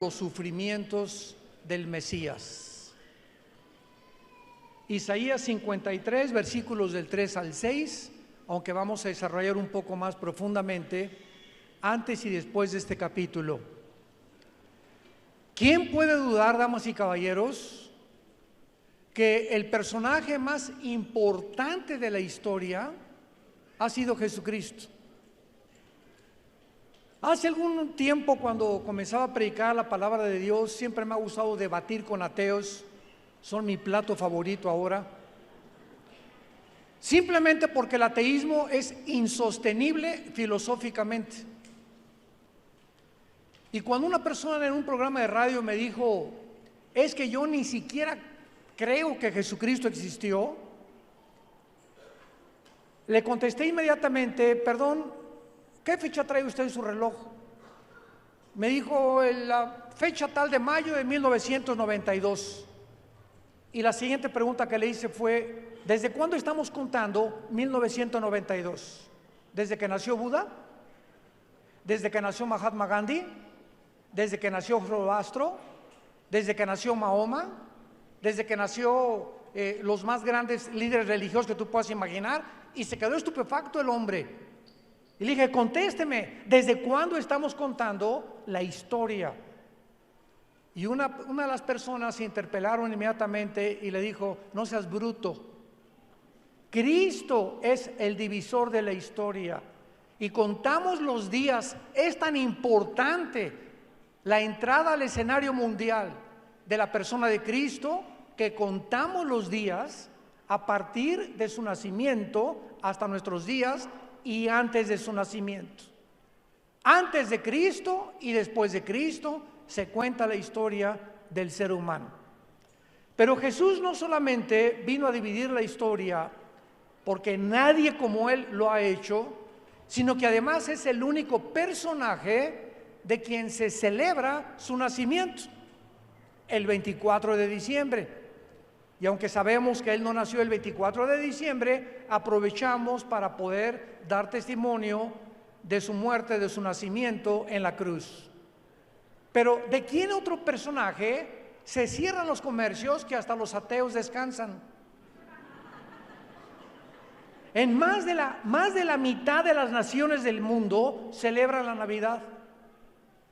los sufrimientos del Mesías. Isaías 53, versículos del 3 al 6, aunque vamos a desarrollar un poco más profundamente antes y después de este capítulo. ¿Quién puede dudar, damas y caballeros, que el personaje más importante de la historia ha sido Jesucristo? Hace algún tiempo, cuando comenzaba a predicar la palabra de Dios, siempre me ha gustado debatir con ateos. Son mi plato favorito ahora. Simplemente porque el ateísmo es insostenible filosóficamente. Y cuando una persona en un programa de radio me dijo, es que yo ni siquiera creo que Jesucristo existió, le contesté inmediatamente, perdón, ¿qué fecha trae usted en su reloj? Me dijo la fecha tal de mayo de 1992. Y la siguiente pregunta que le hice fue, ¿desde cuándo estamos contando 1992? ¿Desde que nació Buda? ¿Desde que nació Mahatma Gandhi? ¿Desde que nació Zoroastro? ¿Desde que nació Mahoma? ¿Desde que nació los más grandes líderes religiosos que tú puedas imaginar? Y se quedó estupefacto el hombre. Y le dije, contésteme, ¿desde cuándo estamos contando la historia? Y una de las personas se interpelaron inmediatamente y le dijo, no seas bruto. Cristo es el divisor de la historia. Y contamos los días, es tan importante la entrada al escenario mundial de la persona de Cristo, que contamos los días a partir de su nacimiento hasta nuestros días y antes de su nacimiento. Antes de Cristo y después de Cristo se cuenta la historia del ser humano. Pero Jesús no solamente vino a dividir la historia porque nadie como Él lo ha hecho, sino que además es el único personaje de quien se celebra su nacimiento, el 24 de diciembre. Y aunque sabemos que Él no nació el 24 de diciembre, aprovechamos para poder dar testimonio de su muerte, de su nacimiento en la cruz. Pero ¿de quién otro personaje se cierran los comercios que hasta los ateos descansan? En más de la mitad de las naciones del mundo celebran la Navidad.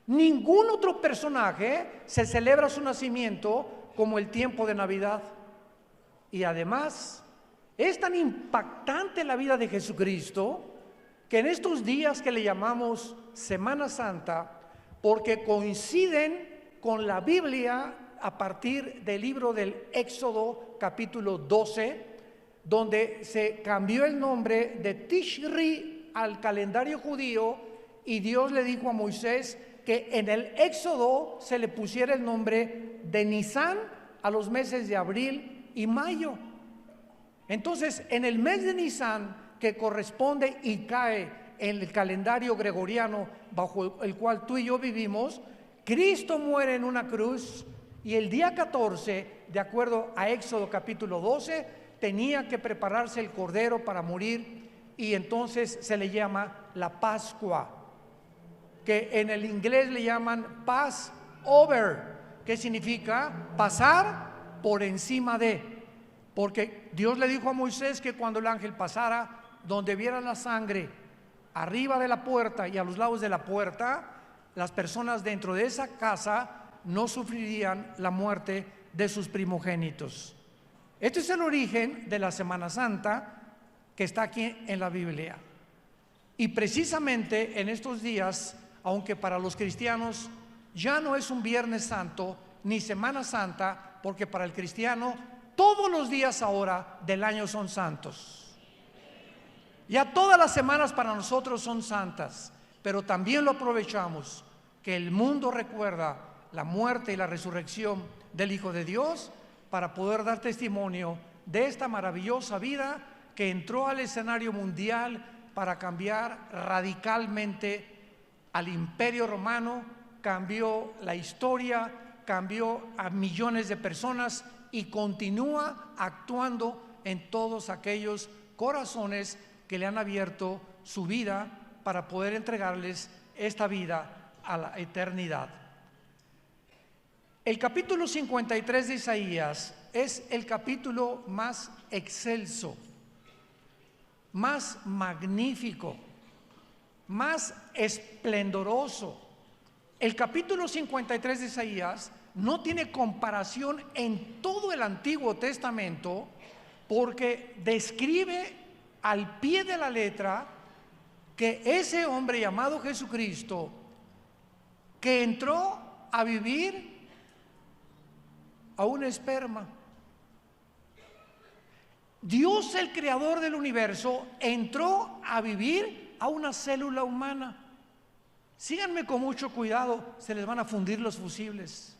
Ningún otro personaje se celebra su nacimiento como el tiempo de Navidad. Y además, es tan impactante la vida de Jesucristo que en estos días que le llamamos Semana Santa, porque coinciden con la Biblia a partir del libro del Éxodo capítulo 12, donde se cambió el nombre de Tishri al calendario judío y Dios le dijo a Moisés que en el Éxodo se le pusiera el nombre de Nisán a los meses de abril y mayo. Entonces, en el mes de Nisán, que corresponde y cae en el calendario gregoriano bajo el cual tú y yo vivimos, Cristo muere en una cruz y el día 14, de acuerdo a Éxodo capítulo 12, tenía que prepararse el cordero para morir y entonces se le llama la Pascua, que en el inglés le llaman Passover, que significa pasar por encima de, porque Dios le dijo a Moisés que cuando el ángel pasara, donde viera la sangre arriba de la puerta y a los lados de la puerta, las personas dentro de esa casa no sufrirían la muerte de sus primogénitos. Este es el origen de la Semana Santa que está aquí en la Biblia. Y precisamente en estos días, aunque para los cristianos ya no es un Viernes Santo ni Semana Santa, porque para el cristiano todos los días ahora del año son santos. Ya todas las semanas para nosotros son santas, pero también lo aprovechamos que el mundo recuerda la muerte y la resurrección del Hijo de Dios para poder dar testimonio de esta maravillosa vida que entró al escenario mundial para cambiar radicalmente al Imperio Romano, cambió la historia, cambió a millones de personas y continúa actuando en todos aquellos corazones que le han abierto su vida para poder entregarles esta vida a la eternidad. El capítulo 53 de Isaías es el capítulo más excelso, más magnífico, más esplendoroso. El capítulo 53 de Isaías no tiene comparación en todo el Antiguo Testamento, porque describe al pie de la letra que ese hombre llamado Jesucristo, que entró a vivir a un esperma. Dios, el creador del universo, entró a vivir a una célula humana. Síganme con mucho cuidado, se les van a fundir los fusibles.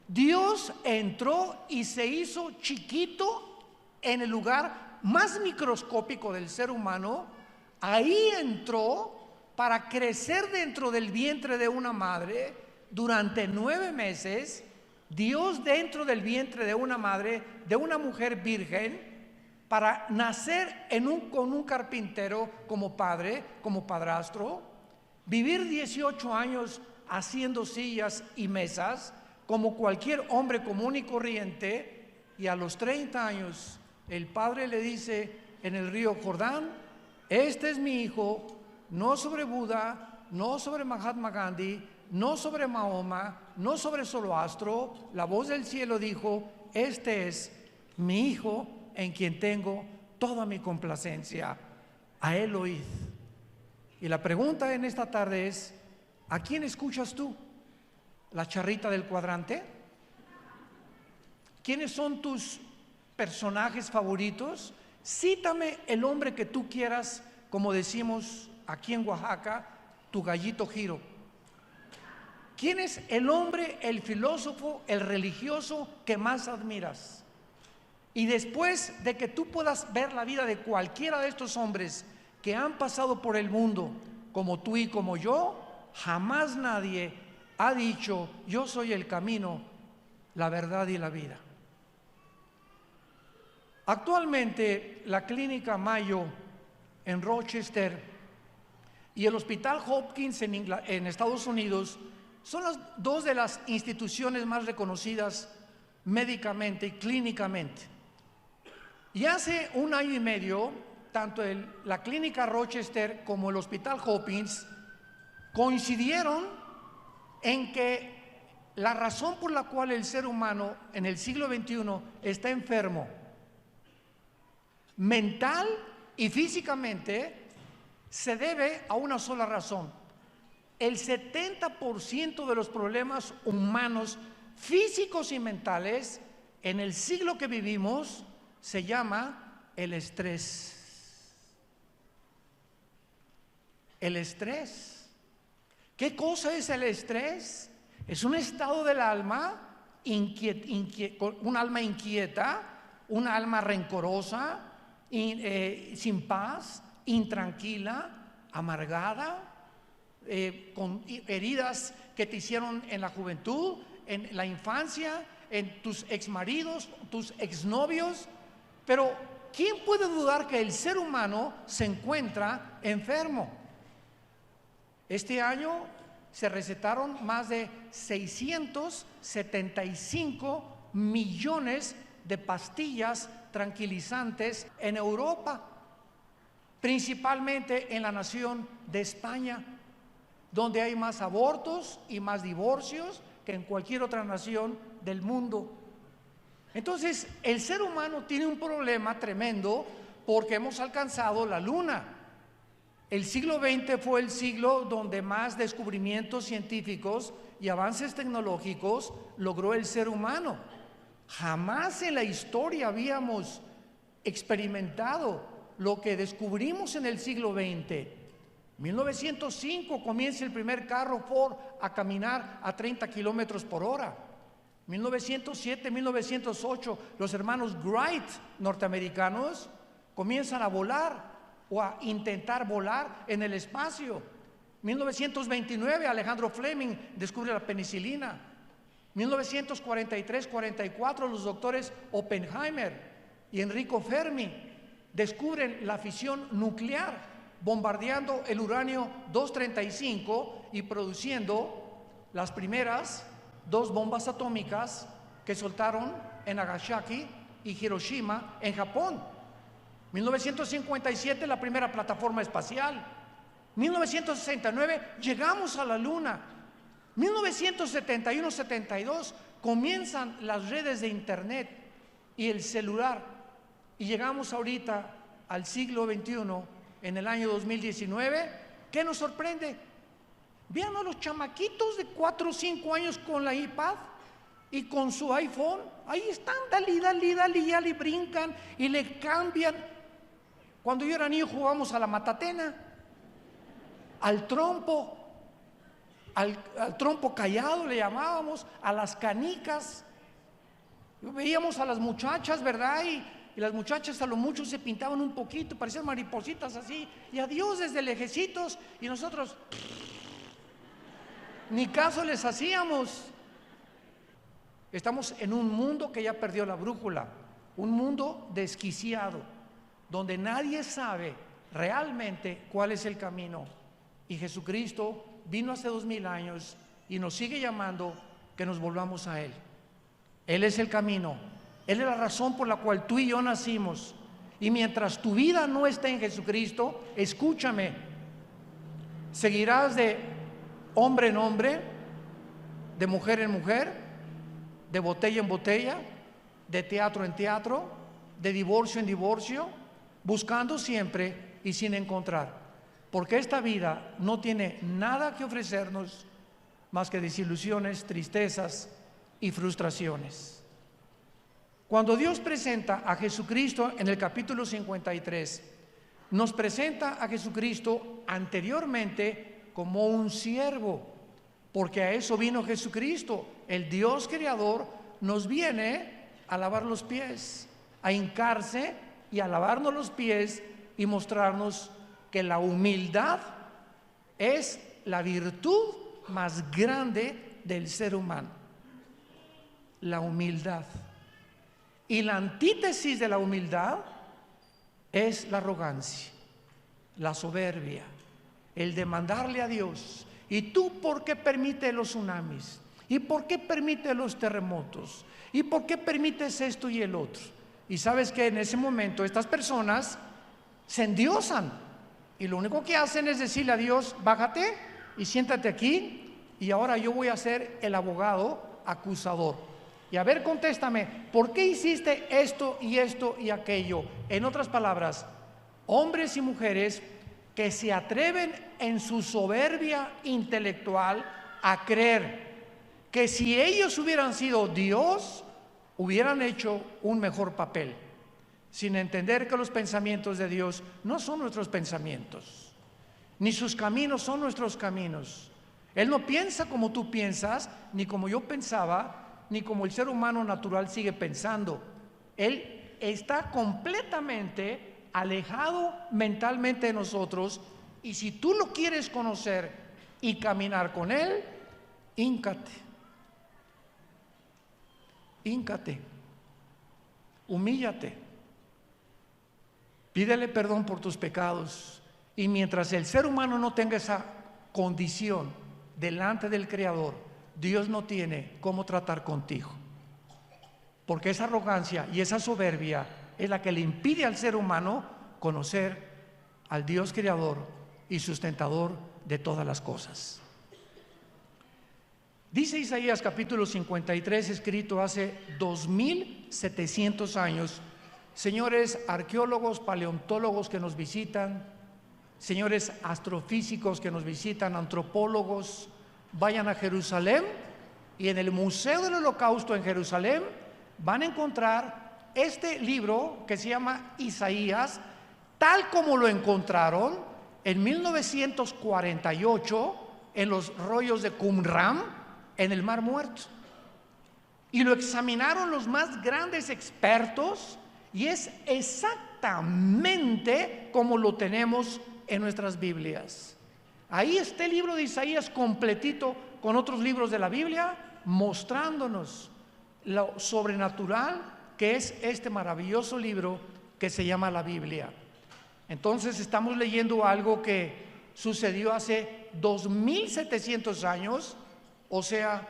Dios entró y se hizo chiquito en el lugar más microscópico del ser humano. Ahí entró para crecer dentro del vientre de una madre durante 9 meses. Dios dentro del vientre de una madre, de una mujer virgen, para nacer con un carpintero como padre, como padrastro, vivir 18 años haciendo sillas y mesas como cualquier hombre común y corriente, y a los 30 años el padre le dice en el río Jordán: este es mi hijo, no sobre Buda, no sobre Mahatma Gandhi, no sobre Mahoma, no sobre Zoroastro. La voz del cielo dijo: este es mi hijo en quien tengo toda mi complacencia, a él oíd. Y la pregunta en esta tarde es: ¿a quién escuchas tú? ¿La charrita del cuadrante? ¿Quiénes son tus personajes favoritos? Cítame el hombre que tú quieras, como decimos aquí en Oaxaca, tu gallito Giro. ¿Quién es el hombre, el filósofo, el religioso que más admiras? Y después de que tú puedas ver la vida de cualquiera de estos hombres que han pasado por el mundo, como tú y como yo, jamás nadie ha dicho: yo soy el camino, la verdad y la vida. Actualmente la Clínica Mayo en Rochester y el Hospital Hopkins en Estados Unidos son las dos de las instituciones más reconocidas médicamente y clínicamente. Y hace 1 año y medio, tanto la Clínica Rochester como el Hospital Hopkins coincidieron en que la razón por la cual el ser humano en el siglo XXI está enfermo, mental y físicamente, se debe a una sola razón. El 70% de los problemas humanos físicos y mentales en el siglo que vivimos se llama el estrés. El estrés. ¿Qué cosa es el estrés? Es un estado del alma, un alma inquieta, un alma rencorosa, sin paz, intranquila, amargada, con heridas que te hicieron en la juventud, en la infancia, en tus exmaridos, tus exnovios. Pero ¿quién puede dudar que el ser humano se encuentra enfermo? Este año se recetaron más de 675 millones de pastillas tranquilizantes en Europa, principalmente en la nación de España, donde hay más abortos y más divorcios que en cualquier otra nación del mundo. Entonces, el ser humano tiene un problema tremendo porque hemos alcanzado la luna. El siglo XX fue el siglo donde más descubrimientos científicos y avances tecnológicos logró el ser humano. Jamás en la historia habíamos experimentado lo que descubrimos en el siglo XX. 1905 comienza el primer carro Ford a caminar a 30 kilómetros por hora. 1907, 1908, los hermanos Wright norteamericanos comienzan a volar o a intentar volar en el espacio. 1929, Alejandro Fleming descubre la penicilina. 1943-44, los doctores Oppenheimer y Enrico Fermi descubren la fisión nuclear, bombardeando el uranio 235 y produciendo las primeras 2 bombas atómicas que soltaron en Nagasaki y Hiroshima en Japón. 1957 la primera plataforma espacial. 1969 llegamos a la luna. 1971-72 comienzan las redes de internet y el celular, y llegamos ahorita al siglo XXI, en el año 2019. ¿Qué nos sorprende? Vean a los chamaquitos de 4 o 5 años con la iPad y con su iPhone. Ahí están, dale, ya le brincan y le cambian. Cuando yo era niño jugábamos a la matatena, al trompo, al trompo callado le llamábamos, a las canicas. Veíamos a las muchachas, ¿verdad? Y las muchachas a lo mucho se pintaban un poquito, parecían maripositas así, y adiós desde lejecitos, y nosotros ni caso les hacíamos. Estamos en un mundo que ya perdió la brújula, un mundo desquiciado, donde nadie sabe realmente cuál es el camino. Y Jesucristo vino hace 2000 años y nos sigue llamando que nos volvamos a Él. Él es el camino, Él es la razón por la cual tú y yo nacimos. Y mientras tu vida no esté en Jesucristo, escúchame, seguirás de hombre en hombre, de mujer en mujer, de botella en botella, de teatro en teatro, de divorcio en divorcio, buscando siempre y sin encontrar. Porque esta vida no tiene nada que ofrecernos más que desilusiones, tristezas y frustraciones. Cuando Dios presenta a Jesucristo en el capítulo 53, nos presenta a Jesucristo anteriormente como un siervo, porque a eso vino Jesucristo. El Dios creador nos viene a lavar los pies, a hincarse y a lavarnos los pies y mostrarnos que la humildad es la virtud más grande del ser humano. La humildad. Y la antítesis de la humildad es la arrogancia, la soberbia, el demandarle a Dios: ¿y tú por qué permites los tsunamis? ¿Y por qué permites los terremotos? ¿Y por qué permites esto y el otro? Y sabes que en ese momento estas personas se endiosan y lo único que hacen es decirle a Dios: bájate y siéntate aquí, y ahora yo voy a ser el abogado acusador. Y a ver, contéstame, ¿por qué hiciste esto y esto y aquello? En otras palabras, hombres y mujeres que se atreven en su soberbia intelectual a creer que si ellos hubieran sido Dios, hubieran hecho un mejor papel, sin entender que los pensamientos de Dios no son nuestros pensamientos, ni sus caminos son nuestros caminos. Él no piensa como tú piensas, ni como yo pensaba, ni como el ser humano natural sigue pensando. Él está completamente alejado mentalmente de nosotros, y si tú lo quieres conocer y caminar con Él, híncate, humíllate, pídele perdón por tus pecados. Y mientras el ser humano no tenga esa condición delante del Creador, Dios no tiene cómo tratar contigo, porque esa arrogancia y esa soberbia es la que le impide al ser humano conocer al Dios creador y sustentador de todas las cosas. Dice Isaías capítulo 53, escrito hace 2700 años. Señores arqueólogos, paleontólogos que nos visitan, señores astrofísicos que nos visitan, antropólogos, vayan a Jerusalén, y en el Museo del Holocausto en Jerusalén van a encontrar este libro que se llama Isaías, tal como lo encontraron en 1948 en los rollos de Qumran, en el Mar Muerto. Y lo examinaron los más grandes expertos, y es exactamente como lo tenemos en nuestras Biblias. Ahí está el libro de Isaías completito con otros libros de la Biblia, mostrándonos lo sobrenatural que es este maravilloso libro que se llama la Biblia. Entonces estamos leyendo algo que sucedió hace 2700 años, o sea,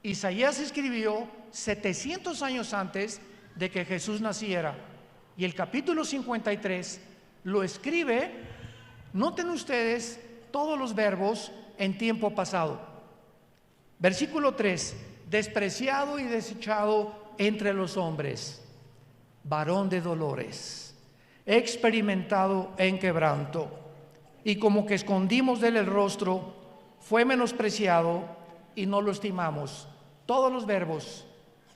Isaías escribió 700 años antes de que Jesús naciera. Y el capítulo 53 lo escribe, noten ustedes todos los verbos en tiempo pasado. Versículo 3, despreciado y desechado entre los hombres, varón de dolores, experimentado en quebranto, y como que escondimos de él el rostro, fue menospreciado y no lo estimamos. Todos los verbos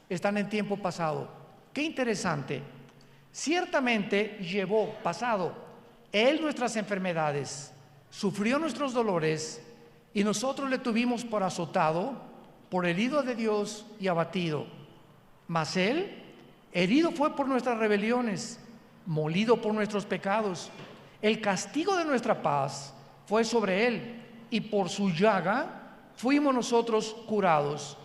están en tiempo pasado. Qué interesante. Ciertamente llevó, pasado, él nuestras enfermedades, sufrió nuestros dolores, y nosotros le tuvimos por azotado, por herido de Dios y abatido. Mas él, herido fue por nuestras rebeliones, molido por nuestros pecados. El castigo de nuestra paz fue sobre él, y por su llaga fuimos nosotros curados.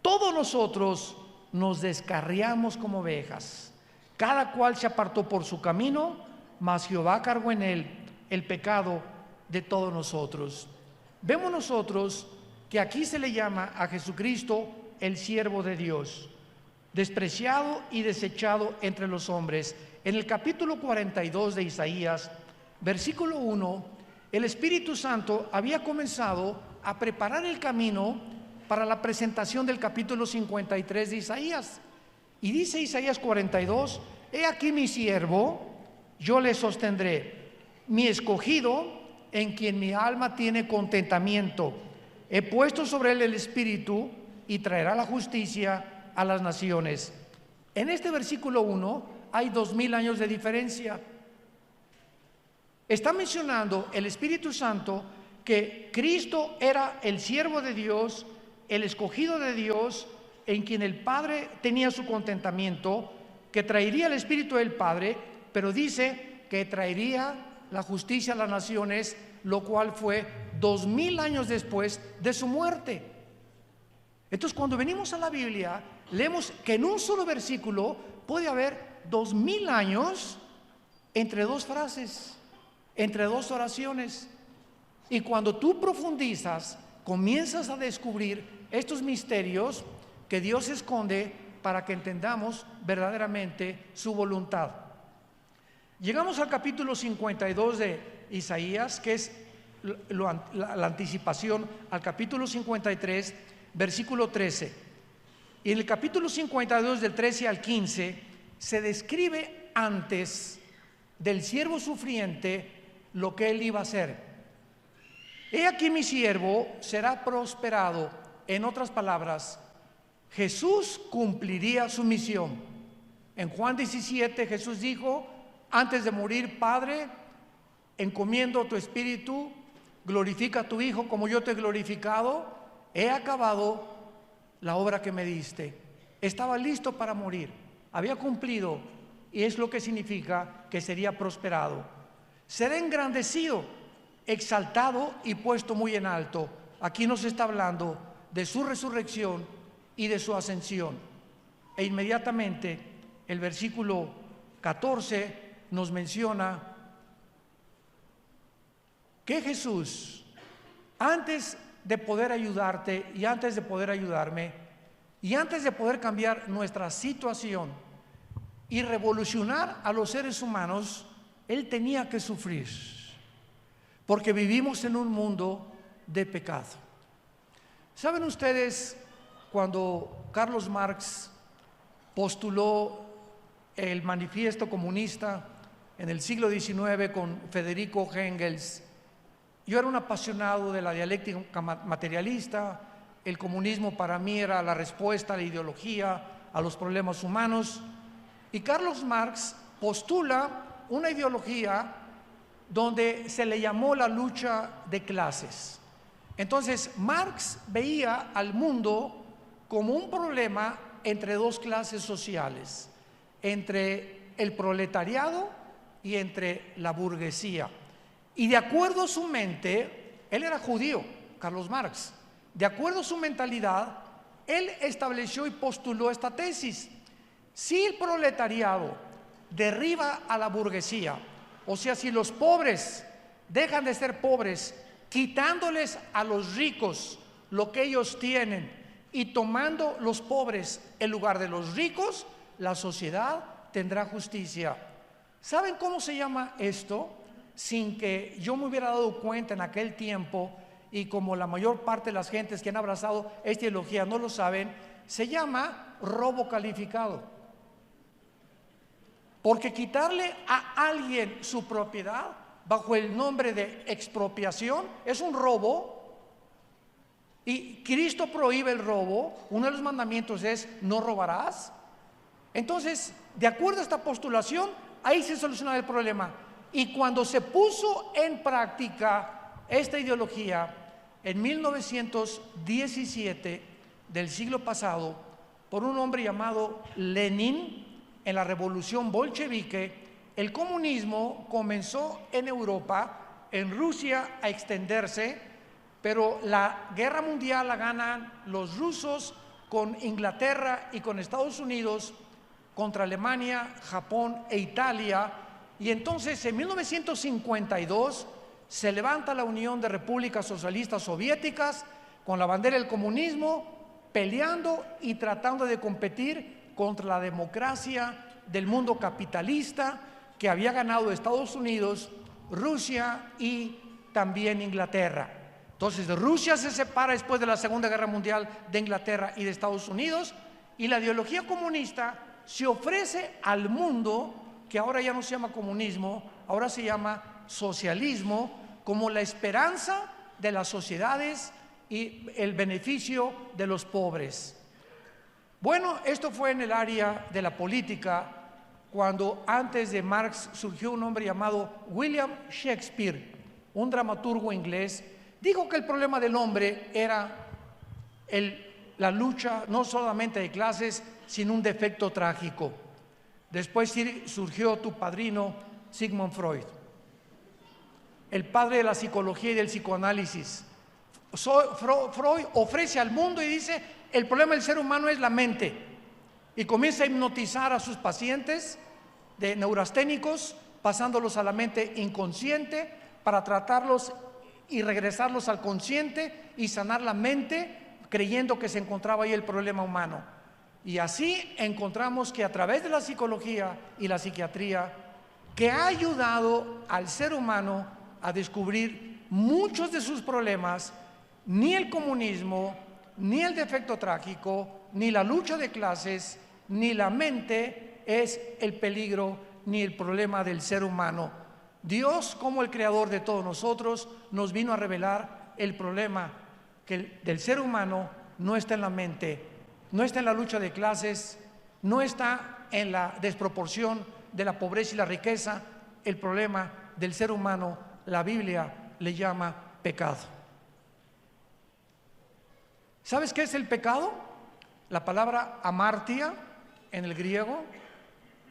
Todos nosotros nos descarriamos como ovejas, cada cual se apartó por su camino, mas Jehová cargó en él el pecado de todos nosotros. Vemos nosotros que aquí se le llama a Jesucristo el siervo de Dios, despreciado y desechado entre los hombres. En el capítulo 42 de Isaías, versículo 1, el Espíritu Santo había comenzado a preparar el camino para la presentación del capítulo 53 de Isaías. Y dice Isaías 42, he aquí mi siervo, yo le sostendré, mi escogido, en quien mi alma tiene contentamiento. He puesto sobre él el Espíritu y traerá la justicia a las naciones. En este versículo 1 hay 2000 años de diferencia. Está mencionando el Espíritu Santo que Cristo era el siervo de Dios, el escogido de Dios, en quien el Padre tenía su contentamiento, que traería el Espíritu del Padre, pero dice que traería la justicia a las naciones, lo cual fue 2000 años después de su muerte. Entonces, cuando venimos a la Biblia, leemos que en un solo versículo puede haber 2000 años entre dos frases, entre dos oraciones. Y cuando tú profundizas, comienzas a descubrir estos misterios que Dios esconde para que entendamos verdaderamente su voluntad. Llegamos al capítulo 52 de Isaías, que es la anticipación al capítulo 53, versículo 13. Y en el capítulo 52, del 13 al 15, se describe antes del siervo sufriente lo que él iba a hacer. He aquí mi siervo será prosperado. En otras palabras, Jesús cumpliría su misión. En Juan 17 Jesús dijo, antes de morir, Padre, encomiendo tu espíritu, glorifica a tu Hijo como yo te he glorificado, he acabado la obra que me diste. Estaba listo para morir, había cumplido, y es lo que significa que sería prosperado. Será engrandecido, exaltado y puesto muy en alto. Aquí nos está hablando de su resurrección y de su ascensión. E inmediatamente el versículo 14 nos menciona que Jesús, antes de poder ayudarte y antes de poder ayudarme y antes de poder cambiar nuestra situación y revolucionar a los seres humanos, Él tenía que sufrir, porque vivimos en un mundo de pecado. ¿Saben ustedes cuando Carlos Marx postuló el manifiesto comunista en el siglo XIX con Federico Engels? Yo era un apasionado de la dialéctica materialista. El comunismo para mí era la respuesta a la ideología, a los problemas humanos. Y Carlos Marx postula una ideología donde se le llamó la lucha de clases. Entonces, Marx veía al mundo como un problema entre dos clases sociales, entre el proletariado y entre la burguesía. Y de acuerdo a su mente, él era judío, Carlos Marx, de acuerdo a su mentalidad, él estableció y postuló esta tesis: si el proletariado derriba a la burguesía, o sea, si los pobres dejan de ser pobres, quitándoles a los ricos lo que ellos tienen, y tomando los pobres en lugar de los ricos, la sociedad tendrá justicia. ¿Saben cómo se llama esto? Sin que yo me hubiera dado cuenta en aquel tiempo, y como la mayor parte de las gentes que han abrazado esta ideología no lo saben, se llama robo calificado. Porque quitarle a alguien su propiedad bajo el nombre de expropiación es un robo. Y Cristo prohíbe el robo. Uno de los mandamientos es: no robarás. Entonces, de acuerdo a esta postulación, ahí se soluciona el problema. Y cuando se puso en práctica esta ideología en 1917 del siglo pasado, por un hombre llamado Lenin, en la revolución bolchevique, el comunismo comenzó en Europa, en Rusia, a extenderse, pero la guerra mundial la ganan los rusos con Inglaterra y con Estados Unidos contra Alemania, Japón e Italia. Y entonces en 1952 se levanta la Unión de Repúblicas Socialistas Soviéticas con la bandera del comunismo, peleando y tratando de competir contra la democracia del mundo capitalista que había ganado Estados Unidos, Rusia y también Inglaterra. Entonces Rusia se separa después de la Segunda Guerra Mundial de Inglaterra y de Estados Unidos, y la ideología comunista se ofrece al mundo, que ahora ya no se llama comunismo, ahora se llama socialismo, como la esperanza de las sociedades y el beneficio de los pobres. Bueno, esto fue en el área de la política, cuando antes de Marx surgió un hombre llamado William Shakespeare, un dramaturgo inglés. Dijo que el problema del hombre era la lucha no solamente de clases, sino un defecto trágico. Después surgió tu padrino Sigmund Freud, el padre de la psicología y del psicoanálisis. Freud ofrece al mundo y dice: el problema del ser humano es la mente, y comienza a hipnotizar a sus pacientes de neurasténicos, pasándolos a la mente inconsciente para tratarlos y regresarlos al consciente y sanar la mente, creyendo que se encontraba ahí el problema humano. Y así encontramos que a través de la psicología y la psiquiatría, que ha ayudado al ser humano a descubrir muchos de sus problemas, ni el comunismo, ni el defecto trágico, ni la lucha de clases, ni la mente es el peligro ni el problema del ser humano. Dios, como el creador de todos nosotros, nos vino a revelar el problema del ser humano. No está en la mente, no está en la lucha de clases, no está en la desproporción de la pobreza y la riqueza. El problema del ser humano, la Biblia le llama pecado. ¿Sabes qué es el pecado? La palabra amartia en el griego,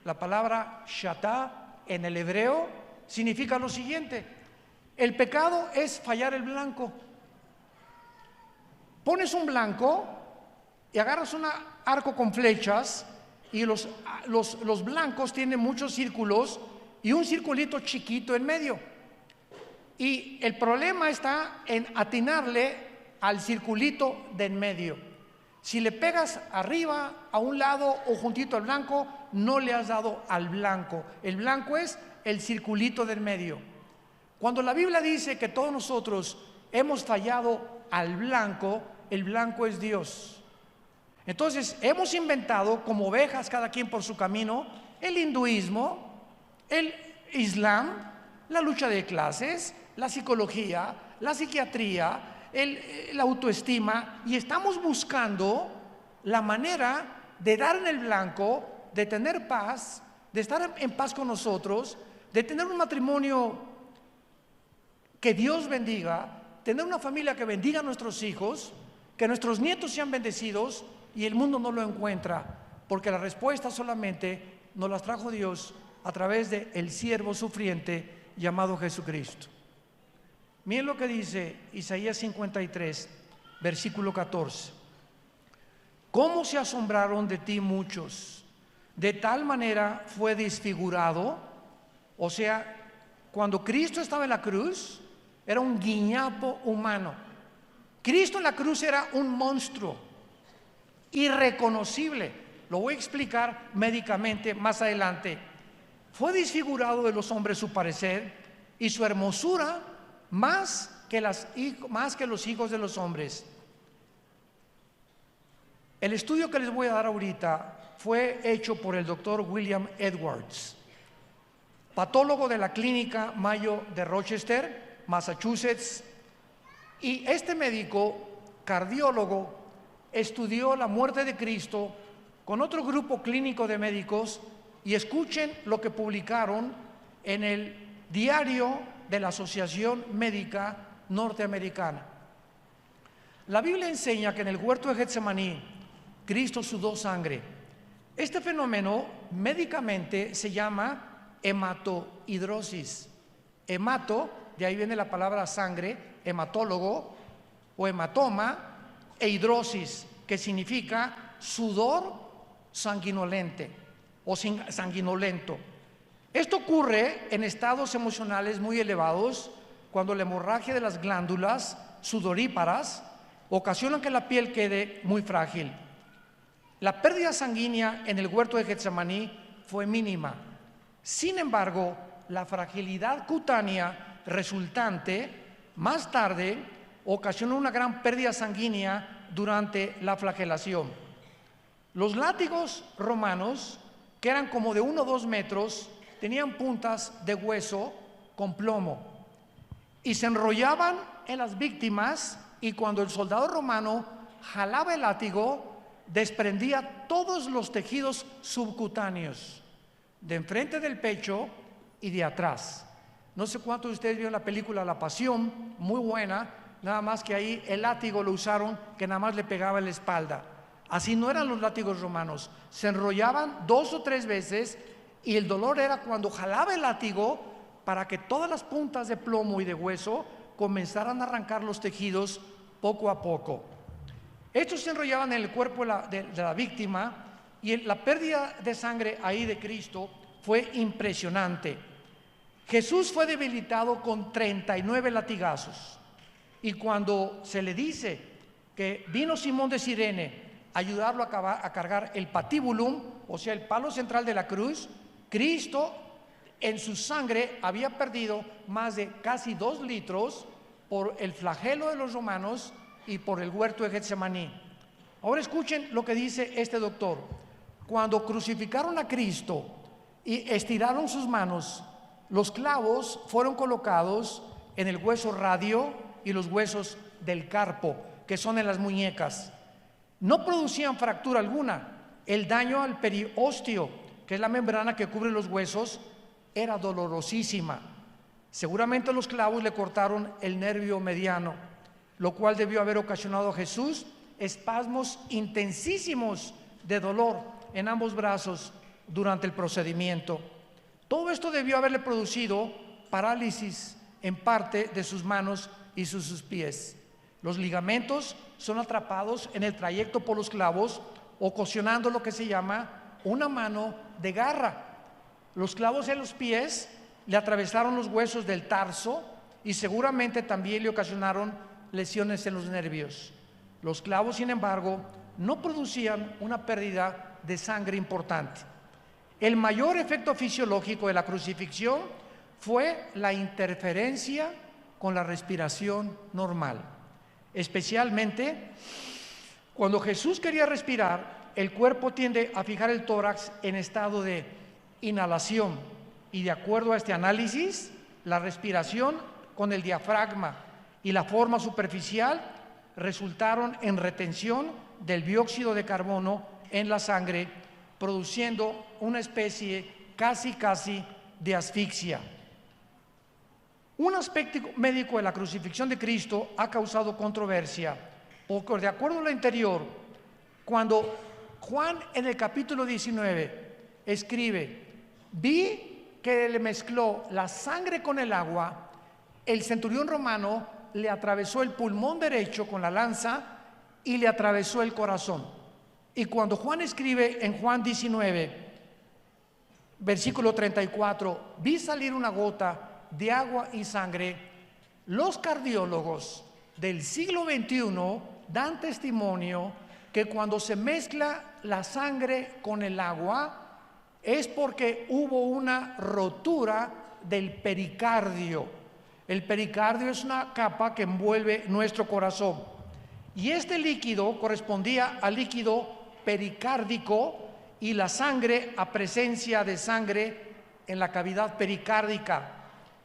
la palabra shatá en el hebreo, significa lo siguiente: el pecado es fallar el blanco. Pones un blanco y agarras un arco con flechas, y los blancos tienen muchos círculos y un circulito chiquito en medio. Y el problema está en atinarle al circulito de en medio. Si le pegas arriba, a un lado o juntito al blanco, no le has dado al blanco. El blanco es el circulito del medio. Cuando la Biblia dice que todos nosotros hemos fallado al blanco, el blanco es Dios. Entonces hemos inventado como ovejas, cada quien por su camino, el hinduismo, el islam, la lucha de clases, la psicología, la psiquiatría, la autoestima, y estamos buscando la manera de dar en el blanco, de tener paz, de estar en paz con nosotros, de tener un matrimonio que Dios bendiga, tener una familia que bendiga a nuestros hijos, que nuestros nietos sean bendecidos, y el mundo no lo encuentra, porque la respuesta solamente nos las trajo Dios a través de el siervo sufriente llamado Jesucristo. Miren lo que dice Isaías 53, versículo 14. ¿Cómo se asombraron de ti muchos? De tal manera fue desfigurado. O sea, cuando Cristo estaba en la cruz, era un guiñapo humano. Cristo en la cruz era un monstruo. irreconocible. Lo voy a explicar médicamente más adelante. Fue desfigurado de los hombres su parecer y su hermosura más que los hijos de los hombres. El estudio que les voy a dar ahorita fue hecho por el doctor William Edwards, patólogo de la clínica Mayo de Rochester, Massachusetts, y este médico cardiólogo estudió la muerte de Cristo con otro grupo clínico de médicos, y escuchen lo que publicaron en el diario de la Asociación Médica Norteamericana. La Biblia enseña que en el huerto de Getsemaní Cristo sudó sangre. Este fenómeno médicamente se llama hematohidrosis. Hemato, de ahí viene la palabra sangre, hematólogo o hematoma, e hidrosis, que significa sudor sanguinolente o sanguinolento. Esto ocurre en estados emocionales muy elevados, cuando la hemorragia de las glándulas sudoríparas ocasiona que la piel quede muy frágil. La pérdida sanguínea en el huerto de Getsemaní fue mínima. Sin embargo, la fragilidad cutánea resultante más tarde ocasionó una gran pérdida sanguínea durante la flagelación. Los látigos romanos, que eran como de 1 o 2 metros, tenían puntas de hueso con plomo y se enrollaban en las víctimas, y cuando el soldado romano jalaba el látigo, desprendía todos los tejidos subcutáneos de enfrente del pecho y de atrás. No sé cuántos de ustedes vieron la película La Pasión, muy buena, nada más que ahí el látigo lo usaron que nada más le pegaba en la espalda. Así no eran los látigos romanos, se enrollaban 2 o 3 veces, y el dolor era cuando jalaba el látigo para que todas las puntas de plomo y de hueso comenzaran a arrancar los tejidos poco a poco. Estos se enrollaban en el cuerpo de la víctima, y la pérdida de sangre ahí de Cristo fue impresionante. Jesús fue debilitado con 39 latigazos, y cuando se le dice que vino Simón de Cirene a ayudarlo a cargar el patíbulum, o sea, el palo central de la cruz, Cristo en su sangre había perdido más de casi 2 litros por el flagelo de los romanos y por el huerto de Getsemaní. Ahora escuchen lo que dice este doctor. Cuando crucificaron a Cristo y estiraron sus manos, los clavos fueron colocados en el hueso radio y los huesos del carpo, que son en las muñecas. No producían fractura alguna. El daño al periósteo, que es la membrana que cubre los huesos, era dolorosísima. Seguramente los clavos le cortaron el nervio mediano, lo cual debió haber ocasionado a Jesús espasmos intensísimos de dolor en ambos brazos durante el procedimiento. Todo esto debió haberle producido parálisis en parte de sus manos y sus pies. Los ligamentos son atrapados en el trayecto por los clavos, ocasionando lo que se llama una mano de garra. Los clavos en los pies le atravesaron los huesos del tarso y seguramente también le ocasionaron lesiones en los nervios. Los clavos, sin embargo, no producían una pérdida de sangre importante. El mayor efecto fisiológico de la crucifixión fue la interferencia con la respiración normal. Especialmente cuando Jesús quería respirar, el cuerpo tiende a fijar el tórax en estado de inhalación, y de acuerdo a este análisis, la respiración con el diafragma y la forma superficial resultaron en retención del dióxido de carbono en la sangre, produciendo una especie casi de asfixia. Un aspecto médico de la crucifixión de Cristo ha causado controversia, porque de acuerdo a lo anterior, cuando Juan en el capítulo 19 escribe: vi que le mezcló la sangre con el agua, el centurión romano le atravesó el pulmón derecho con la lanza y le atravesó el corazón. Y cuando Juan escribe en Juan 19, versículo 34, vi salir una gota de agua y sangre, los cardiólogos del siglo XXI dan testimonio que cuando se mezcla la sangre con el agua es porque hubo una rotura del pericardio. El pericardio es una capa que envuelve nuestro corazón. Y este líquido correspondía al líquido pericárdico y la sangre a presencia de sangre en la cavidad pericárdica.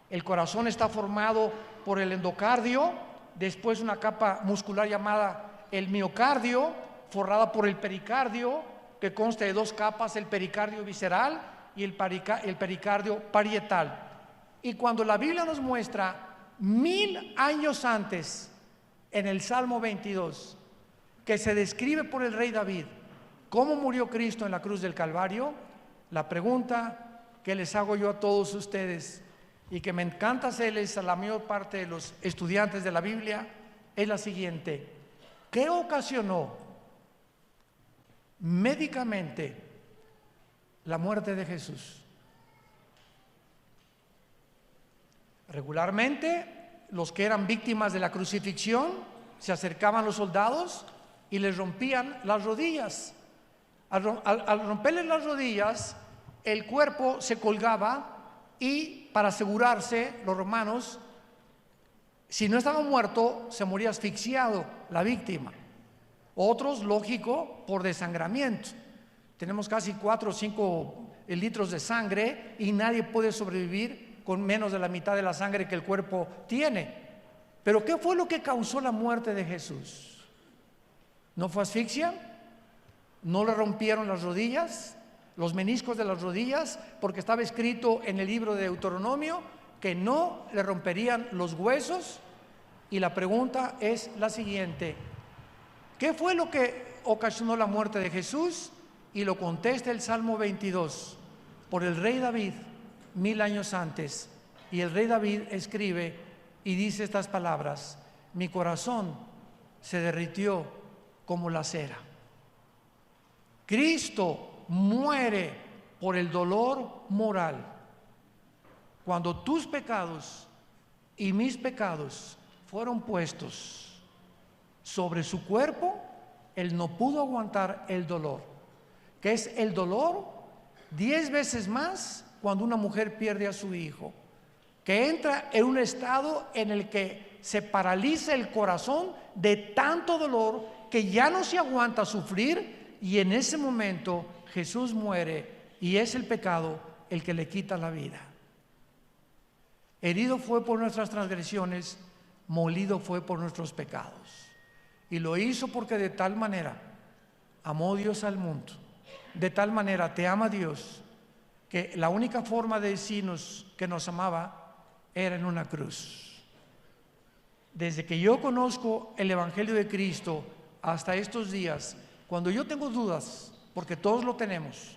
El corazón está formado por el endocardio, después una capa muscular llamada el miocardio, forrada por el pericardio, que consta de dos capas, el pericardio visceral y el pericardio parietal. Y cuando la Biblia nos muestra 1000 años antes, en el Salmo 22, que se describe por el rey David cómo murió Cristo en la cruz del Calvario, la pregunta que les hago yo a todos ustedes y que me encanta hacerles a la mayor parte de los estudiantes de la Biblia es la siguiente: ¿qué ocasionó médicamente la muerte de Jesús? Regularmente los que eran víctimas de la crucifixión se acercaban a los soldados y les rompían las rodillas. Al romperles las rodillas, el cuerpo se colgaba y para asegurarse, los romanos, si no estaba muerto, se moría asfixiado la víctima. Otros, lógico, por desangramiento. Tenemos casi 4 o 5 litros de sangre y nadie puede sobrevivir con menos de la mitad de la sangre que el cuerpo tiene. Pero ¿qué fue lo que causó la muerte de Jesús? ¿No fue asfixia? ¿No le rompieron las rodillas, los meniscos de las rodillas? Porque estaba escrito en el libro de Deuteronomio que no le romperían los huesos. Y la pregunta es la siguiente: ¿qué fue lo que ocasionó la muerte de Jesús? Y lo contesta el Salmo 22 por el rey David 1000 años antes. Y el rey David escribe y dice estas palabras: mi corazón se derritió como la cera. Cristo muere por el dolor moral. Cuando tus pecados y mis pecados fueron puestos sobre su cuerpo, Él no pudo aguantar el dolor, que es el dolor 10 veces más cuando una mujer pierde a su hijo, que entra en un estado en el que se paraliza el corazón de tanto dolor que ya no se aguanta sufrir, y en ese momento Jesús muere y es el pecado el que le quita la vida. Herido fue por nuestras transgresiones, molido fue por nuestros pecados. Y lo hizo porque de tal manera amó Dios al mundo, de tal manera te ama Dios, que la única forma de decirnos que nos amaba era en una cruz. Desde que yo conozco el Evangelio de Cristo hasta estos días, cuando yo tengo dudas, porque todos lo tenemos,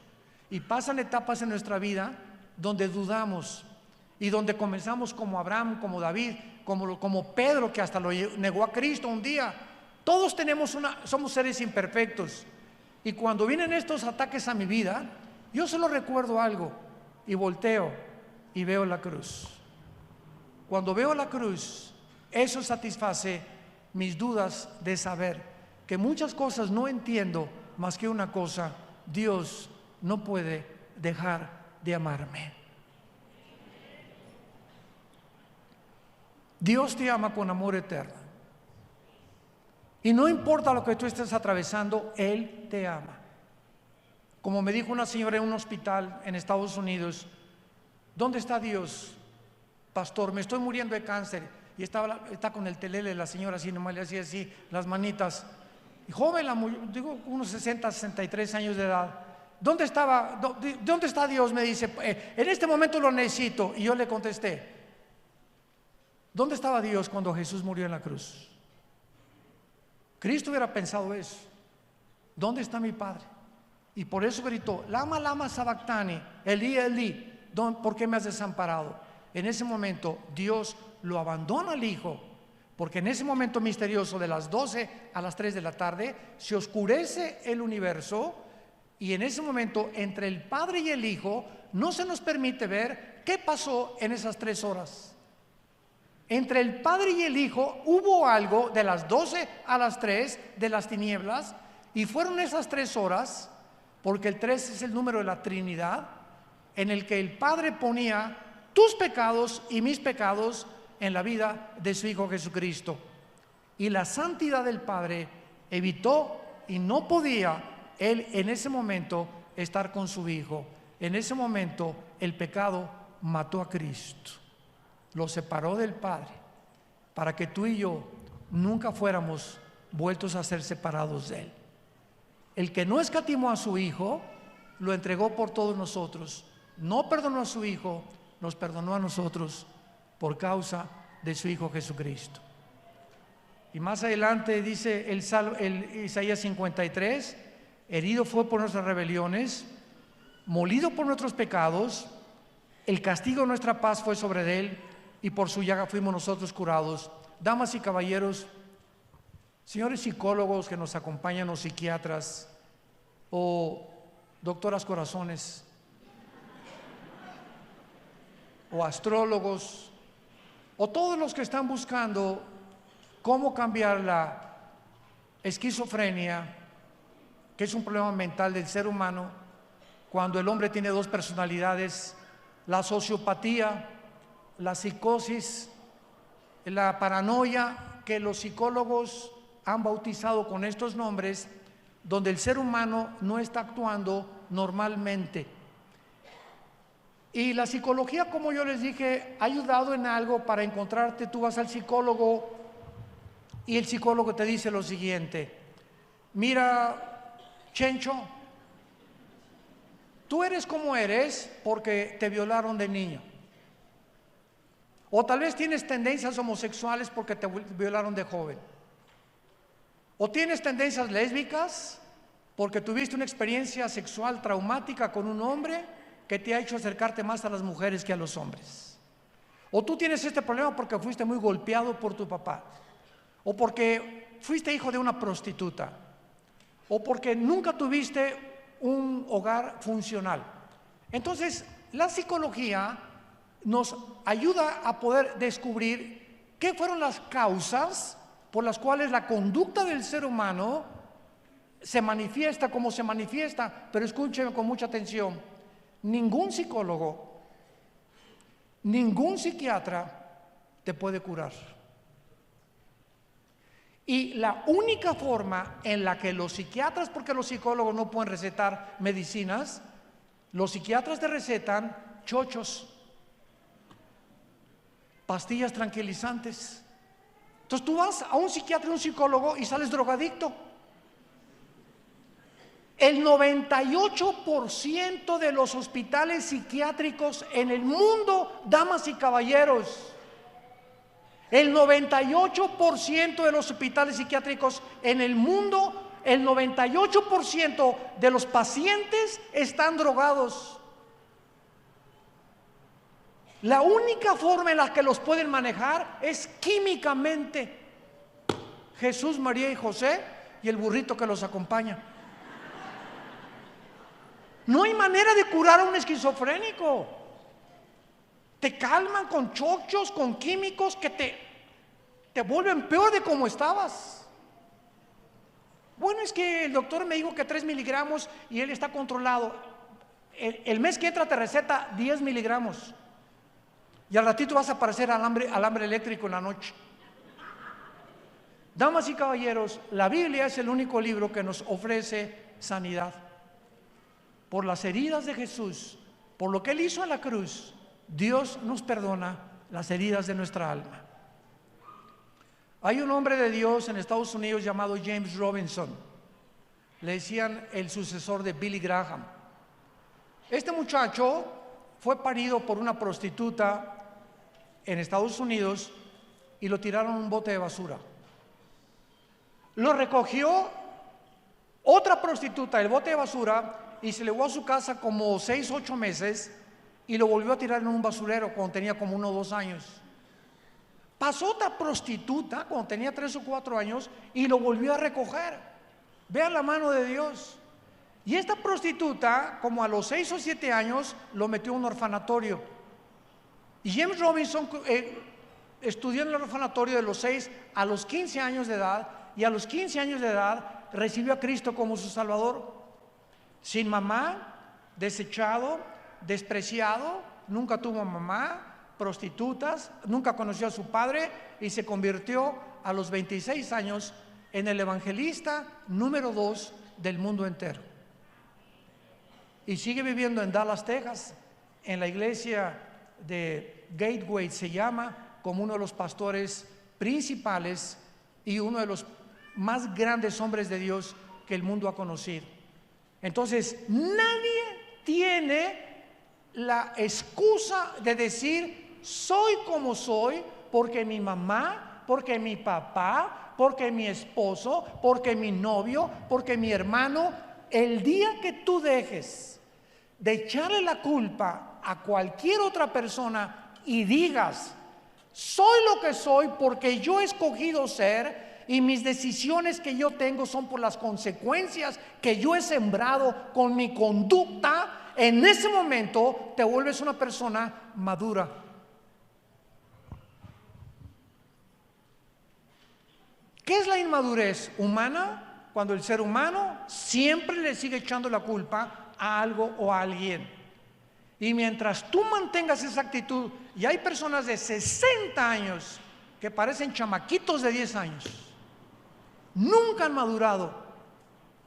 y pasan etapas en nuestra vida donde dudamos y donde comenzamos como Abraham, como David, como Pedro, que hasta lo negó a Cristo un día. Todos somos seres imperfectos, y cuando vienen estos ataques a mi vida, yo solo recuerdo algo y volteo y veo la cruz. Cuando veo la cruz, eso satisface mis dudas de saber que muchas cosas no entiendo, más que una cosa: Dios no puede dejar de amarme. Dios te ama con amor eterno. Y no importa lo que tú estés atravesando, Él te ama. Como me dijo una señora en un hospital en Estados Unidos: ¿dónde está Dios, pastor? Me estoy muriendo de cáncer. Y está con el telele la señora así, nomás le hacía así las manitas. Y joven, digo unos 60, 63 años de edad. ¿Dónde está Dios? Me dice, en este momento lo necesito. Y yo le contesté: ¿dónde estaba Dios cuando Jesús murió en la cruz? Cristo hubiera pensado eso: ¿dónde está mi Padre? Y por eso gritó: lama, lama sabactani, Elí, Elí, ¿por qué me has desamparado? En ese momento Dios lo abandona al Hijo, porque en ese momento misterioso de las 12 a las 3 de la tarde se oscurece el universo, y en ese momento entre el Padre y el Hijo no se nos permite ver qué pasó en esas 3 horas. Entre el Padre y el Hijo hubo algo de las 12 a las 3 de las tinieblas, Y fueron esas 3 horas, porque el 3 es el número de la Trinidad, en el que el Padre ponía tus pecados y mis pecados en la vida de su Hijo Jesucristo. Y la santidad del Padre evitó, y no podía Él en ese momento estar con su Hijo. En ese momento el pecado mató a Cristo, lo separó del Padre, para que tú y yo nunca fuéramos vueltos a ser separados de Él. El que no escatimó a su Hijo, lo entregó por todos nosotros. No perdonó a su Hijo, nos perdonó a nosotros por causa de su Hijo Jesucristo. Y más adelante dice el Isaías 53, herido fue por nuestras rebeliones, molido por nuestros pecados, el castigo de nuestra paz fue sobre él, y por su llaga fuimos nosotros curados. Damas y caballeros, señores psicólogos que nos acompañan, o psiquiatras, o doctoras corazones, o astrólogos, o todos los que están buscando cómo cambiar la esquizofrenia, que es un problema mental del ser humano, cuando el hombre tiene 2 personalidades, la sociopatía, la psicosis, la paranoia, que los psicólogos han bautizado con estos nombres, donde el ser humano no está actuando normalmente. Y la psicología, como yo les dije, ha ayudado en algo para encontrarte. Tú vas al psicólogo y el psicólogo te dice lo siguiente: mira, Chencho, tú eres como eres porque te violaron de niño. O tal vez tienes tendencias homosexuales porque te violaron de joven. O tienes tendencias lésbicas porque tuviste una experiencia sexual traumática con un hombre que te ha hecho acercarte más a las mujeres que a los hombres. O tú tienes este problema porque fuiste muy golpeado por tu papá. O porque fuiste hijo de una prostituta. O porque nunca tuviste un hogar funcional. Entonces, la psicología nos ayuda a poder descubrir qué fueron las causas por las cuales la conducta del ser humano se manifiesta como se manifiesta. Pero escúcheme con mucha atención: ningún psicólogo, ningún psiquiatra te puede curar. Y la única forma en la que los psiquiatras, porque los psicólogos no pueden recetar medicinas, los psiquiatras te recetan chochos, pastillas tranquilizantes. Entonces tú vas a un psiquiatra y un psicólogo y sales drogadicto. El 98% de los hospitales psiquiátricos en el mundo, damas y caballeros, el 98% de los hospitales psiquiátricos en el mundo, el 98% de los pacientes están drogados. La única forma en la que los pueden manejar es químicamente. Jesús, María y José y el burrito que los acompaña. No hay manera de curar a un esquizofrénico. Te calman con chochos, con químicos que te vuelven peor de como estabas. Bueno, es que el doctor me dijo que 3 miligramos y él está controlado. El mes que entra te receta 10 miligramos. Y al ratito vas a aparecer alambre eléctrico en la noche. Damas y caballeros, la Biblia es el único libro que nos ofrece sanidad. Por las heridas de Jesús, por lo que Él hizo en la cruz, Dios nos perdona las heridas de nuestra alma. Hay un hombre de Dios en Estados Unidos llamado James Robinson. Le decían el sucesor de Billy Graham. Este muchacho fue parido por una prostituta en Estados Unidos y lo tiraron en un bote de basura. Lo recogió otra prostituta del bote de basura y se llevó a su casa como 6 o 8 meses y lo volvió a tirar en un basurero cuando tenía como 1 o 2 años. Pasó otra prostituta cuando tenía 3 o 4 años y lo volvió a recoger. Vean la mano de Dios. Y esta prostituta, como a los 6 o 7 años, lo metió en un orfanatorio. Y James Robinson estudió en el orfanatorio de los 6 a los 15 años de edad, y a los 15 años de edad recibió a Cristo como su Salvador. Sin mamá, desechado, despreciado, nunca tuvo mamá, prostitutas, nunca conoció a su padre y se convirtió a los 26 años en el evangelista número 2 del mundo entero. Y sigue viviendo en Dallas, Texas, en la iglesia de Gateway se llama, como uno de los pastores principales y uno de los más grandes hombres de Dios que el mundo ha conocido. Entonces, nadie tiene la excusa de decir, soy como soy, porque mi mamá, porque mi papá, porque mi esposo, porque mi novio, porque mi hermano. El día que tú dejes de echarle la culpa a cualquier otra persona y digas, soy lo que soy porque yo he escogido ser, y mis decisiones que yo tengo son por las consecuencias que yo he sembrado con mi conducta, en ese momento te vuelves una persona madura. ¿Qué es la inmadurez humana? Cuando el ser humano siempre le sigue echando la culpa a algo o a alguien. Y mientras tú mantengas esa actitud, y hay personas de 60 años que parecen chamaquitos de 10 años, nunca han madurado,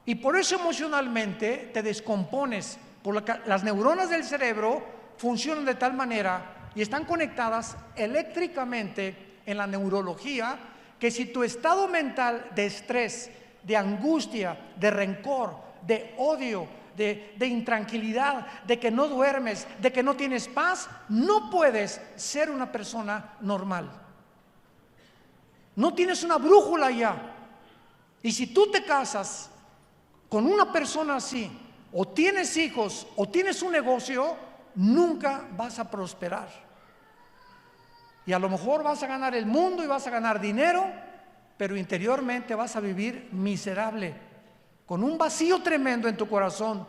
y por eso emocionalmente te descompones, porque las neuronas del cerebro funcionan de tal manera y están conectadas eléctricamente en la neurología, que si tu estado mental de estrés, de angustia, de rencor, de odio, de intranquilidad, de que no duermes, de que no tienes paz, no puedes ser una persona normal. No tienes una brújula ya. Y si tú te casas con una persona así, o tienes hijos, o tienes un negocio, nunca vas a prosperar. Y a lo mejor vas a ganar el mundo y vas a ganar dinero, pero interiormente vas a vivir miserable, con un vacío tremendo en tu corazón,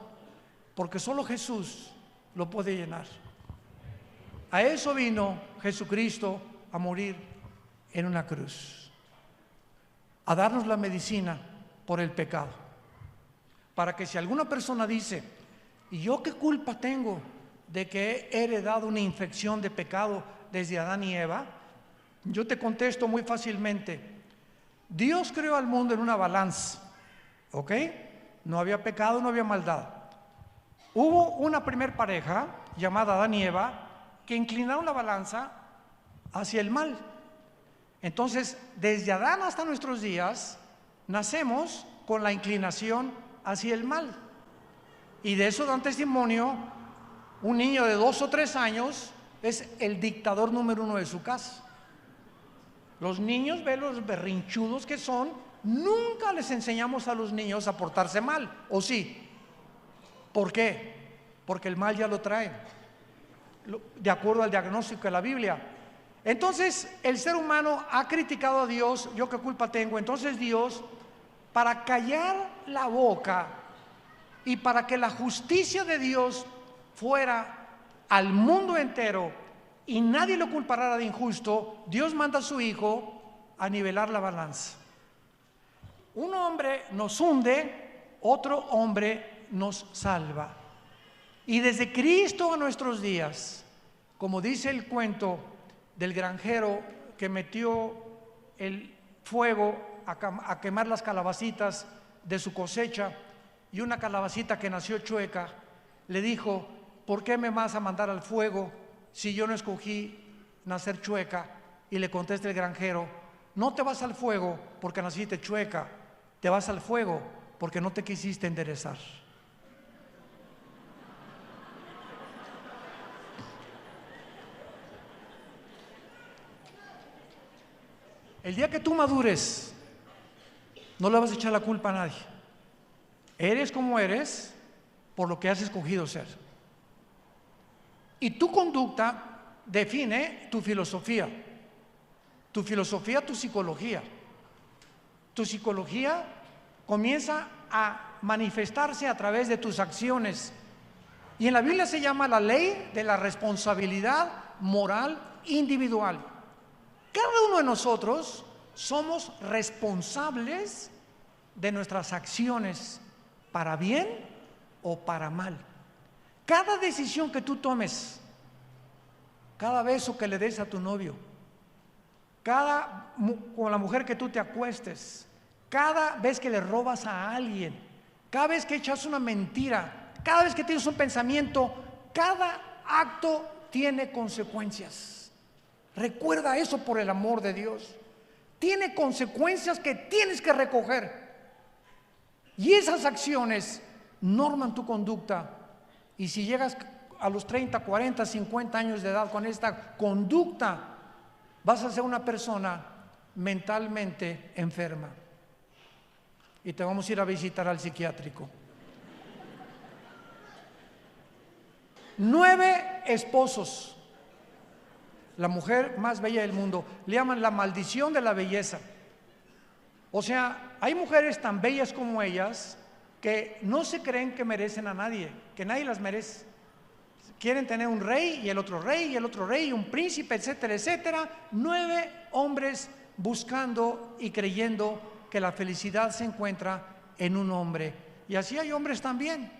porque solo Jesús lo puede llenar. A eso vino Jesucristo, a morir en una cruz, a darnos la medicina por el pecado, para que si alguna persona dice, ¿y yo qué culpa tengo de que he heredado una infección de pecado desde Adán y Eva? Yo te contesto muy fácilmente. Dios creó al mundo en una balanza, ¿ok? No había pecado, no había maldad. Hubo una primer pareja llamada Adán y Eva que inclinaron la balanza hacia el mal. Entonces, desde Adán hasta nuestros días, nacemos con la inclinación hacia el mal. Y de eso dan testimonio un niño de 2 o 3 años, es el dictador número 1 de su casa. Los niños, ven los berrinchudos que son, nunca les enseñamos a los niños a portarse mal, ¿o sí? ¿Por qué? Porque el mal ya lo traen, de acuerdo al diagnóstico de la Biblia. Entonces, el ser humano ha criticado a Dios, ¿yo qué culpa tengo? Entonces Dios, para callar la boca y para que la justicia de Dios fuera al mundo entero y nadie lo culpará de injusto, Dios manda a su Hijo a nivelar la balanza. Un hombre nos hunde, otro hombre nos salva. Y desde Cristo a nuestros días, como dice el cuento del granjero que metió el fuego a quemar las calabacitas de su cosecha, y una calabacita que nació chueca le dijo, ¿por qué me vas a mandar al fuego si yo no escogí nacer chueca? Y le contesta el granjero, no te vas al fuego porque naciste chueca, te vas al fuego porque no te quisiste enderezar. El día que tú madures, no le vas a echar la culpa a nadie. Eres como eres por lo que has escogido ser. Y tu conducta define tu filosofía, tu psicología. Tu psicología comienza a manifestarse a través de tus acciones. Y en la Biblia se llama la ley de la responsabilidad moral individual. Cada uno de nosotros somos responsables de nuestras acciones para bien o para mal. Cada decisión que tú tomes, cada beso que le des a tu novio, con la mujer que tú te acuestes, cada vez que le robas a alguien, cada vez que echas una mentira, cada vez que tienes un pensamiento, cada acto tiene consecuencias. Recuerda eso, por el amor de Dios. Tiene consecuencias que tienes que recoger. Y esas acciones norman tu conducta. Y si llegas a los 30, 40, 50 años de edad con esta conducta, vas a ser una persona mentalmente enferma. Y te vamos a ir a visitar al psiquiátrico. 9 esposos. La mujer más bella del mundo. Le llaman la maldición de la belleza. O sea, hay mujeres tan bellas como ellas que no se creen que merecen a nadie, que nadie las merece. Quieren tener un rey y el otro rey y el otro rey y un príncipe, etcétera, etcétera. 9 hombres buscando y creyendo que la felicidad se encuentra en un hombre. Y así hay hombres también.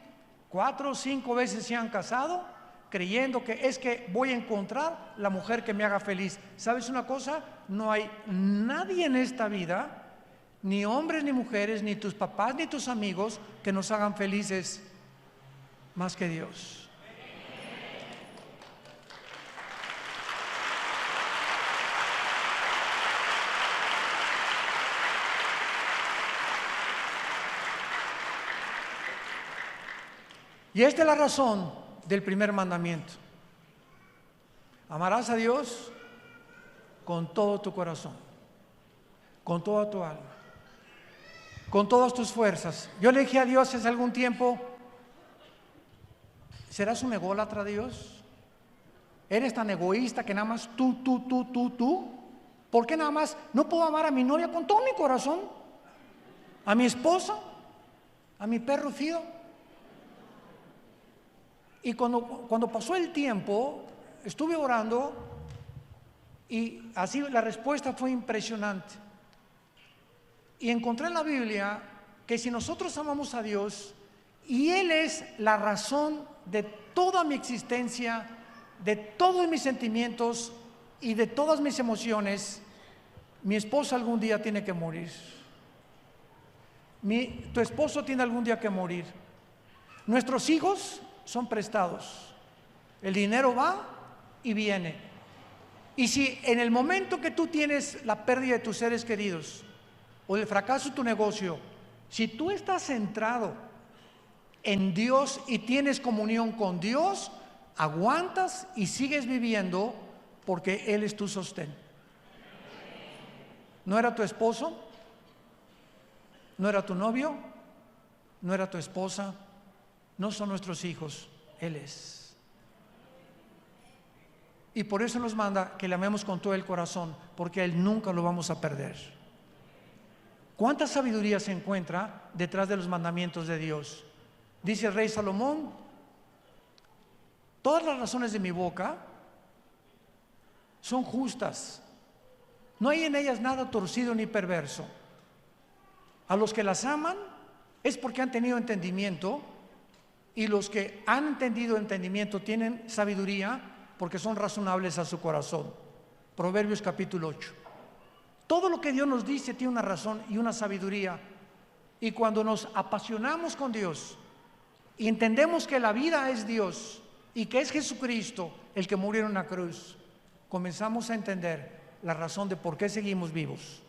4 o 5 veces se han casado creyendo que es que voy a encontrar la mujer que me haga feliz. ¿Sabes una cosa? No hay nadie en esta vida, ni hombres ni mujeres, ni tus papás ni tus amigos, que nos hagan felices más que Dios. Y esta es la razón del primer mandamiento. Amarás a Dios con todo tu corazón, con toda tu alma, con todas tus fuerzas. Yo le dije a Dios hace algún tiempo: ¿serás un ególatra, Dios? ¿Eres tan egoísta que nada más tú? ¿Por qué nada más no puedo amar a mi novia con todo mi corazón? ¿A mi esposa? ¿A mi perro Fido? Y cuando pasó el tiempo, estuve orando y así la respuesta fue impresionante. Y encontré en la Biblia que si nosotros amamos a Dios y Él es la razón de toda mi existencia, de todos mis sentimientos y de todas mis emociones, mi esposa algún día tiene que morir. Tu esposo tiene algún día que morir. Nuestros hijos son prestados. El dinero va y viene. Y si en el momento que tú tienes la pérdida de tus seres queridos o el fracaso de tu negocio, si tú estás centrado en Dios y tienes comunión con Dios, aguantas y sigues viviendo porque Él es tu sostén. ¿No era tu esposo? ¿No era tu novio? ¿No era tu esposa? No son nuestros hijos, Él es. Y por eso nos manda que le amemos con todo el corazón, porque a Él nunca lo vamos a perder. ¿Cuánta sabiduría se encuentra detrás de los mandamientos de Dios? Dice el rey Salomón: todas las razones de mi boca son justas, no hay en ellas nada torcido ni perverso. A los que las aman es porque han tenido entendimiento, y los que han entendido entendimiento tienen sabiduría porque son razonables a su corazón. Proverbios capítulo 8. Todo lo que Dios nos dice tiene una razón y una sabiduría. Y cuando nos apasionamos con Dios y entendemos que la vida es Dios y que es Jesucristo el que murió en una cruz, comenzamos a entender la razón de por qué seguimos vivos.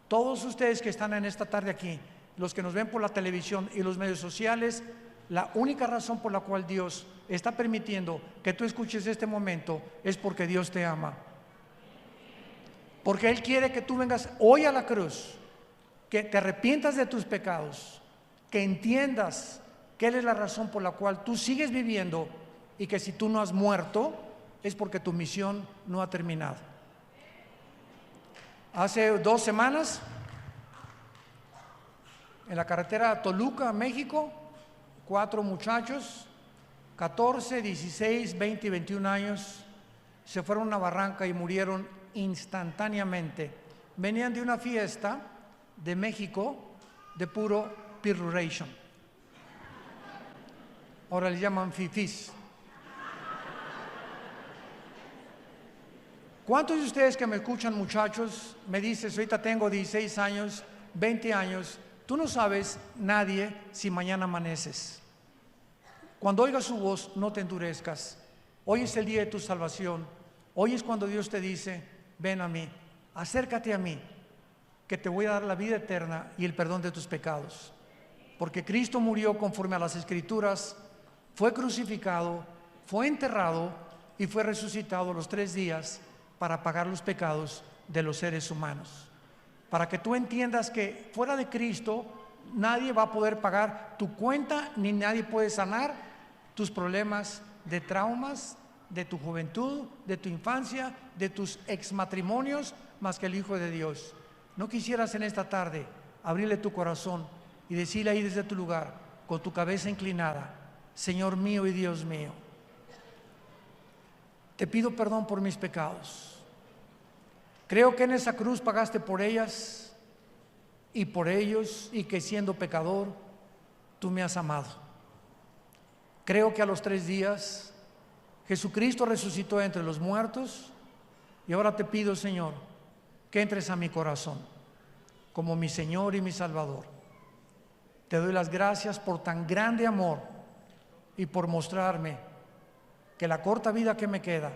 Todos ustedes que están en esta tarde aquí, los que nos ven por la televisión y los medios sociales, la única razón por la cual Dios está permitiendo que tú escuches este momento es porque Dios te ama. Porque Él quiere que tú vengas hoy a la cruz, que te arrepientas de tus pecados, que entiendas que Él es la razón por la cual tú sigues viviendo y que si tú no has muerto es porque tu misión no ha terminado. Hace 2 semanas, en la carretera Toluca, México, 4 muchachos, 14, 16, 20 y 21 años, se fueron a una barranca y murieron instantáneamente. Venían de una fiesta de México de puro perruration. Ahora le llaman fifís. ¿Cuántos de ustedes que me escuchan, muchachos, me dicen, ahorita tengo 16 años, 20 años, tú no sabes nadie si mañana amaneces? Cuando oigas su voz, no te endurezcas. Hoy es el día de tu salvación. Hoy es cuando Dios te dice, ven a mí, acércate a mí, que te voy a dar la vida eterna y el perdón de tus pecados. Porque Cristo murió conforme a las Escrituras, fue crucificado, fue enterrado y fue resucitado los 3 días para pagar los pecados de los seres humanos. Para que tú entiendas que fuera de Cristo nadie va a poder pagar tu cuenta, ni nadie puede sanar tus problemas de traumas, de tu juventud, de tu infancia, de tus exmatrimonios, más que el Hijo de Dios. ¿No quisieras en esta tarde abrirle tu corazón y decirle ahí desde tu lugar, con tu cabeza inclinada, Señor mío y Dios mío, te pido perdón por mis pecados. Creo que en esa cruz pagaste por ellas y por ellos, y que siendo pecador, tú me has amado. Creo que a los 3 días Jesucristo resucitó entre los muertos, y ahora te pido, Señor, que entres a mi corazón como mi Señor y mi Salvador. Te doy las gracias por tan grande amor y por mostrarme que la corta vida que me queda,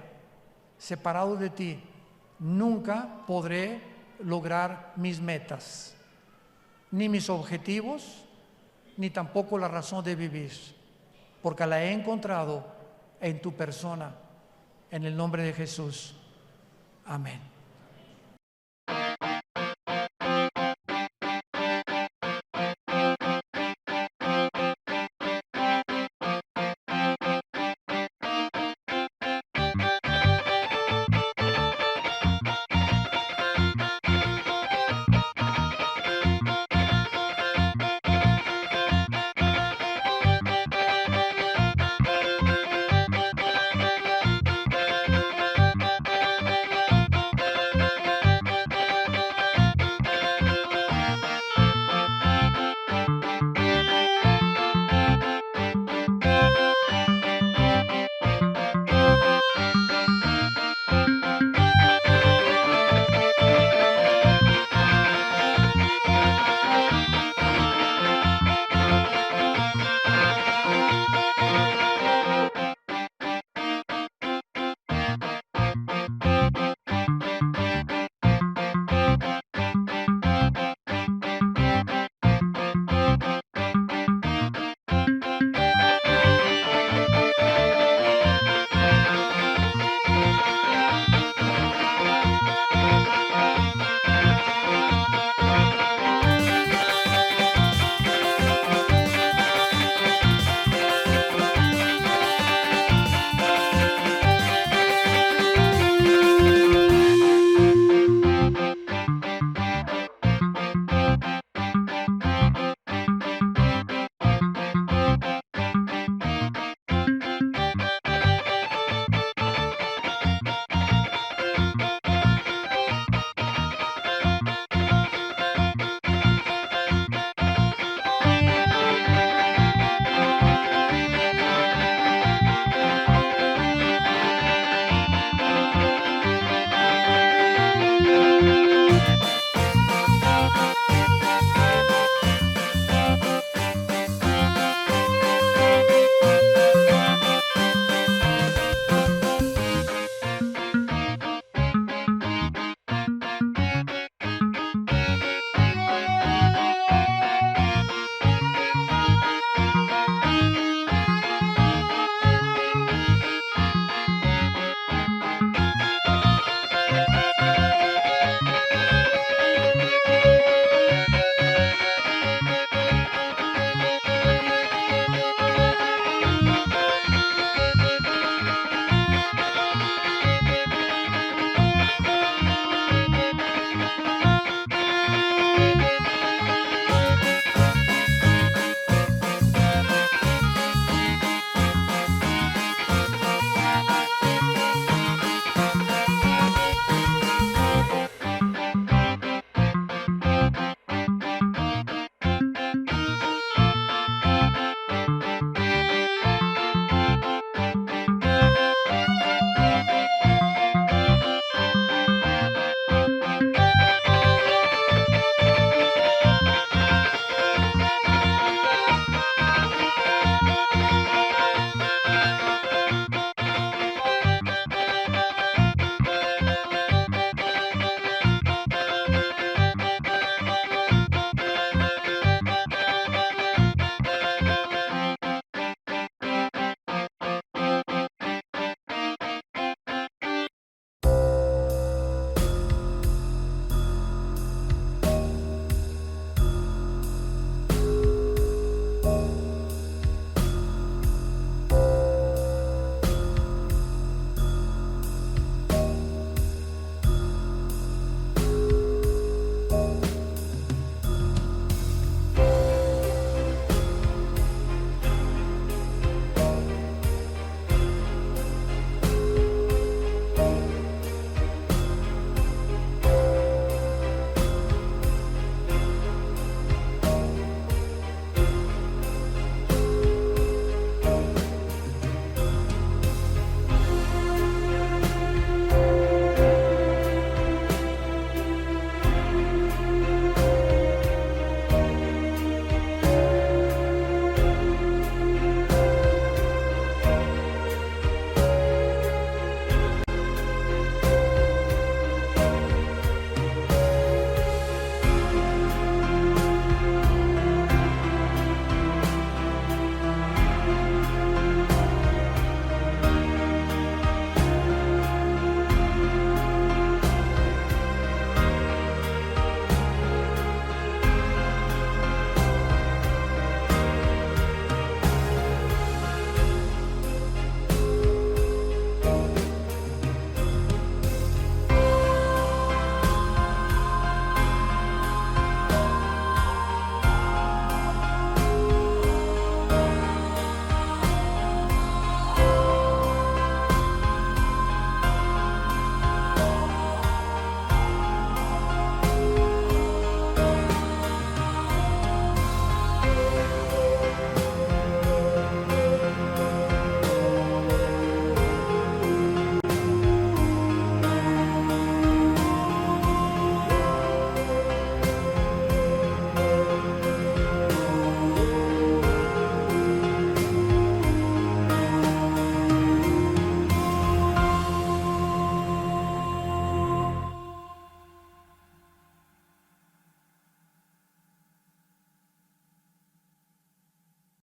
separado de ti, nunca podré lograr mis metas, ni mis objetivos, ni tampoco la razón de vivir, porque la he encontrado en tu persona, en el nombre de Jesús. Amén.